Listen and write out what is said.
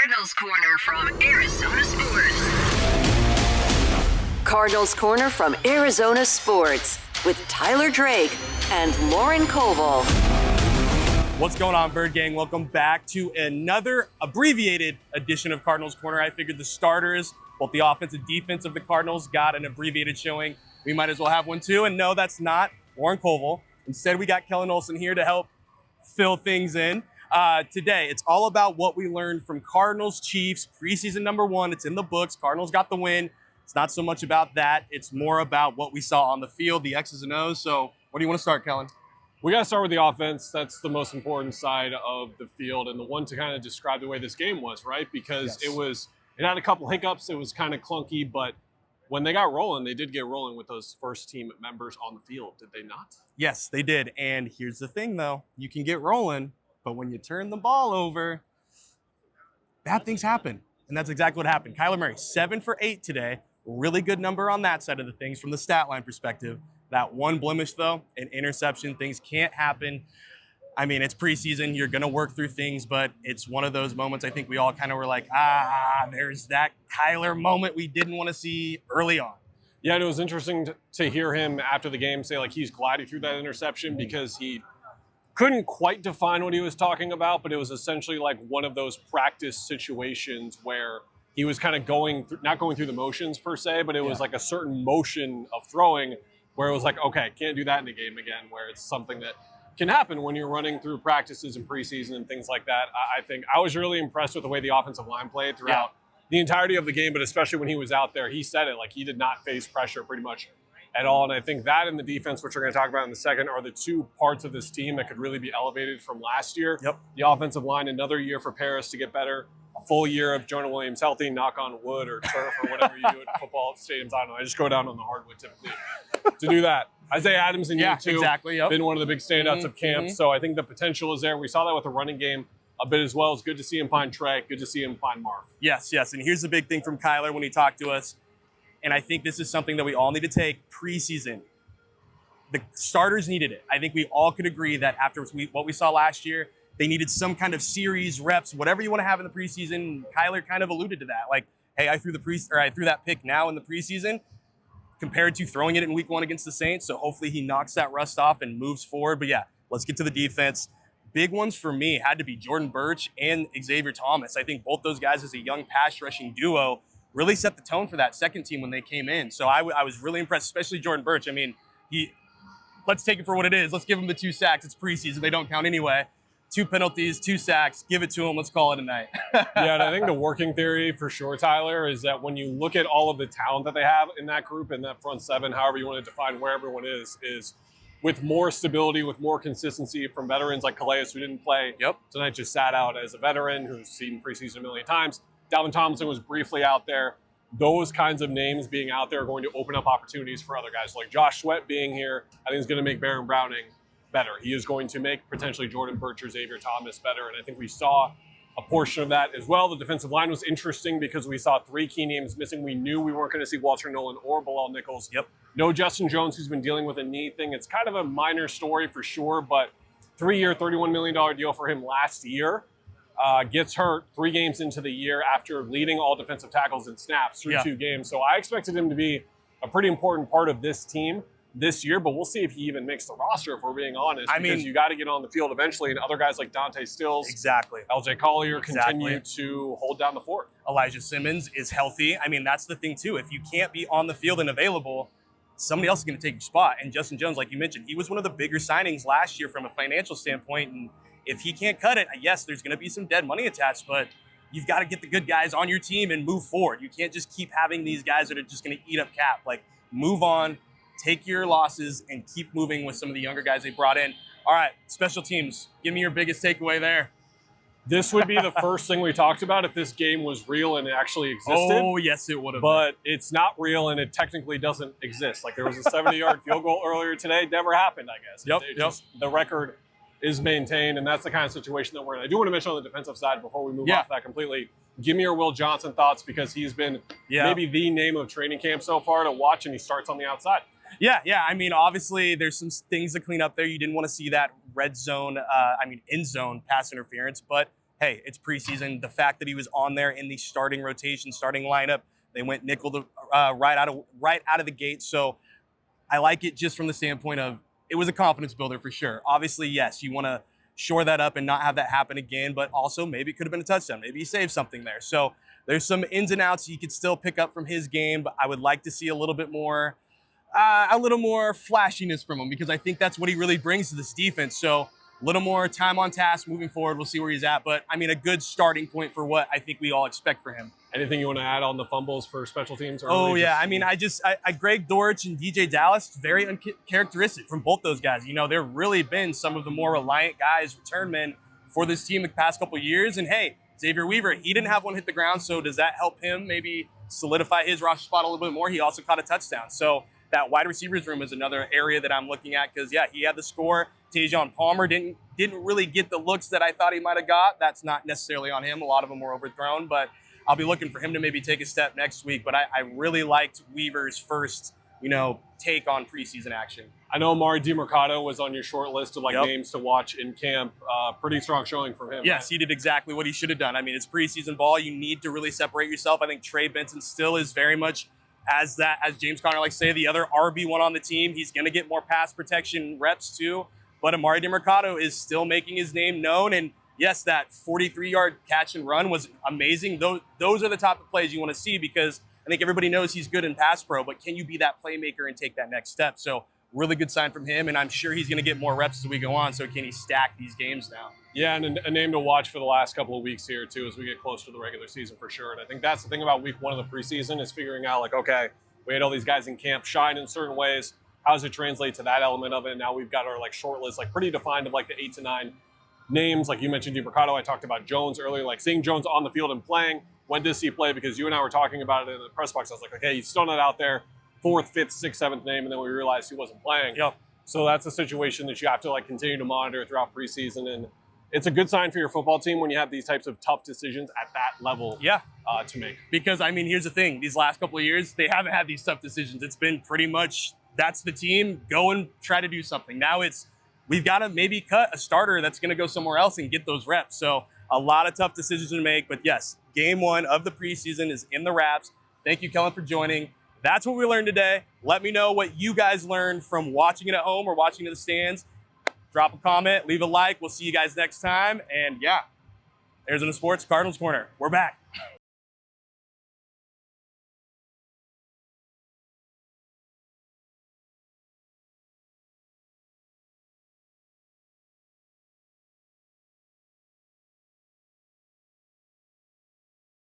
Cardinals Corner from Arizona Sports. Cardinals Corner from Arizona Sports with Tyler Drake and Lauren Koval. What's going on, Bird Gang? Welcome back to another abbreviated edition of Cardinals Corner. I figured the starters, both the offense and defense of the Cardinals, got an abbreviated showing. We might as well have one too. And no, that's not Lauren Koval. Instead, we got Kellen Olson here to help fill things in. Today, it's all about what we learned from Cardinals Chiefs preseason number 1. It's in the books. Cardinals got the win. It's not so much about that. It's more about what we saw on the field, the X's and O's. So where do you want to start, Kellen? We got to start with the offense. That's the most important side of the field and the one to kind of describe the way this game was, right? Because it had a couple hiccups. It was kind of clunky, but when they got rolling, they did get rolling with those first team members on the field, did they not? Yes, they did. And here's the thing, though. You can get rolling, but when you turn the ball over, bad things happen. And that's exactly what happened. Kyler Murray, 7 for 8 today. Really good number on that side of the things from the stat line perspective. That one blemish, though, an interception. Things can't happen. I mean, it's preseason. You're going to work through things, but it's one of those moments I think we all kind of were like, there's that Kyler moment we didn't want to see early on. Yeah, and it was interesting to hear him after the game say, like, he's glad he threw that interception because he couldn't quite define what he was talking about, but it was essentially like one of those practice situations where he was kind of not going through the motions per se, but it was like a certain motion of throwing where it was like, okay, can't do that in a game again, where it's something that can happen when you're running through practices in preseason and things like that. I think I was really impressed with the way the offensive line played throughout the entirety of the game, but especially when he was out there, he said it, like he did not face pressure pretty much at all. And I think that and the defense, which we're going to talk about in a second, are the two parts of this team that could really be elevated from last year. Yep. The offensive line, another year for Paris to get better. A full year of Jonah Williams healthy, knock on wood or turf or whatever you do at football stadiums. I don't know. I just go down on the hardwood typically to do that. Isaiah Adams and you too. Exactly. Yep. Been one of the big standouts of camp. So I think the potential is there. We saw that with the running game a bit as well. It's good to see him find Trey. Good to see him find Marv. Yes. And here's the big thing from Kyler when he talked to us. And I think this is something that we all need to take preseason. The starters needed it. I think we all could agree that after what we saw last year, they needed some kind of series, reps, whatever you want to have in the preseason. Kyler kind of alluded to that. Like, hey, I threw that pick now in the preseason compared to throwing it in week 1 against the Saints. So hopefully he knocks that rust off and moves forward. But yeah, let's get to the defense. Big ones for me had to be Jordan Burch and Xavier Thomas. I think both those guys as a young pass rushing duo really set the tone for that second team when they came in. So I was really impressed, especially Jordan Burch. I mean, let's take it for what it is. Let's give him the 2 sacks. It's preseason. They don't count anyway. 2 penalties, 2 sacks, give it to him. Let's call it a night. Yeah, and I think the working theory for sure, Tyler, is that when you look at all of the talent that they have in that group, in that front 7, however you want to define where everyone is with more stability, with more consistency from veterans like Calais, who didn't play tonight, just sat out as a veteran who's seen preseason a million times. Dalvin Tomlinson was briefly out there. Those kinds of names being out there are going to open up opportunities for other guys. Like Josh Sweat being here, I think is going to make Baron Browning better. He is going to make potentially Jordan Burch or Xavier Thomas better, and I think we saw a portion of that as well. The defensive line was interesting because we saw 3 key names missing. We knew we weren't going to see Walter Nolan or Bilal Nichols. No Justin Jones, who's been dealing with a knee thing. It's kind of a minor story for sure, but 3-year, $31 million deal for him last year. Gets hurt 3 games into the year after leading all defensive tackles in snaps through 2 games. So I expected him to be a pretty important part of this team this year, but we'll see if he even makes the roster, if we're being honest. Because you got to get on the field eventually, and other guys like Dante Stills, LJ Collier continue to hold down the fort. Elijah Simmons is healthy. I mean, that's the thing too. If you can't be on the field and available, somebody else is going to take your spot. And Justin Jones, like you mentioned, he was one of the bigger signings last year from a financial standpoint. And if he can't cut it, yes, there's going to be some dead money attached, but you've got to get the good guys on your team and move forward. You can't just keep having these guys that are just going to eat up cap. Like, move on. Take your losses and keep moving with some of the younger guys they brought in. All right, special teams. Give me your biggest takeaway there. This would be the first thing we talked about if this game was real and it actually existed. Oh, yes, it would have. But it's not real and it technically doesn't exist. Like there was a 70-yard field goal earlier today. Never happened, I guess. Just, the record is maintained, and that's the kind of situation that we're in. I do want to mention on the defensive side before we move off that completely. Give me your Will Johnson thoughts because he's been maybe the name of training camp so far to watch, and he starts on the outside. Yeah. I mean, obviously, there's some things to clean up there. You didn't want to see that red zone, end zone pass interference. But hey, it's preseason. The fact that he was on there in the starting rotation, starting lineup, they went nickel right out of the gate. So I like it just from the standpoint of it was a confidence builder for sure. Obviously, yes, you want to shore that up and not have that happen again, but also maybe it could have been a touchdown. Maybe he saved something there. So there's some ins and outs you could still pick up from his game, but I would like to see a little more flashiness from him, because I think that's what he really brings to this defense. So a little more time on task moving forward. We'll see where he's at, but I mean, a good starting point for what I think we all expect for him. Anything you want to add on the fumbles for special teams? Oh, yeah. I mean, Greg Dortch and DJ Dallas, very uncharacteristic from both those guys. You know, they've really been some of the more reliant guys, return men for this team the past couple of years. And hey, Xavier Weaver, he didn't have one hit the ground. So does that help him maybe solidify his roster spot a little bit more? He also caught a touchdown. So that wide receivers room is another area that I'm looking at, because, yeah, he had the score. Tajon Palmer didn't really get the looks that I thought he might have got. That's not necessarily on him. A lot of them were overthrown, but I'll be looking for him to maybe take a step next week. But I really liked Weaver's first, take on preseason action. I know Amari DiMercato was on your short list of names to watch in camp. Pretty strong showing from him. Yes, He did exactly what he should have done. I mean, it's preseason ball. You need to really separate yourself. I think Trey Benson still is very much as James Conner likes to say, the other RB1 on the team. He's going to get more pass protection reps too. But Amari DiMercato is still making his name known. And yes, that 43-yard catch and run was amazing. Those are the type of plays you want to see, because I think everybody knows he's good in pass pro, but can you be that playmaker and take that next step? So really good sign from him, and I'm sure he's going to get more reps as we go on. So can he stack these games now? Yeah, and a name to watch for the last couple of weeks here too as we get close to the regular season for sure. And I think that's the thing about week 1 of the preseason is figuring out okay, we had all these guys in camp shine in certain ways. How does it translate to that element of it? And now we've got our short list pretty defined of the 8 to 9 names. Like you mentioned DiMercato, I talked about Jones earlier, seeing Jones on the field and playing. When does he play? Because you and I were talking about it in the press box. I was like, okay, he's still not out there. 4th, 5th, 6th, 7th name, and then we realized he wasn't playing. Yep. So that's a situation that you have to continue to monitor throughout preseason, and it's a good sign for your football team when you have these types of tough decisions at that level. To make. Because I mean, here's the thing: these last couple of years, they haven't had these tough decisions. It's been pretty much that's the team, go and try to do something. Now we've got to maybe cut a starter that's going to go somewhere else and get those reps. So a lot of tough decisions to make. But yes, game 1 of the preseason is in the wraps. Thank you, Kellen, for joining. That's what we learned today. Let me know what you guys learned from watching it at home or watching in the stands. Drop a comment, leave a like. We'll see you guys next time. And yeah, Arizona Sports, Cardinals Corner. We're back.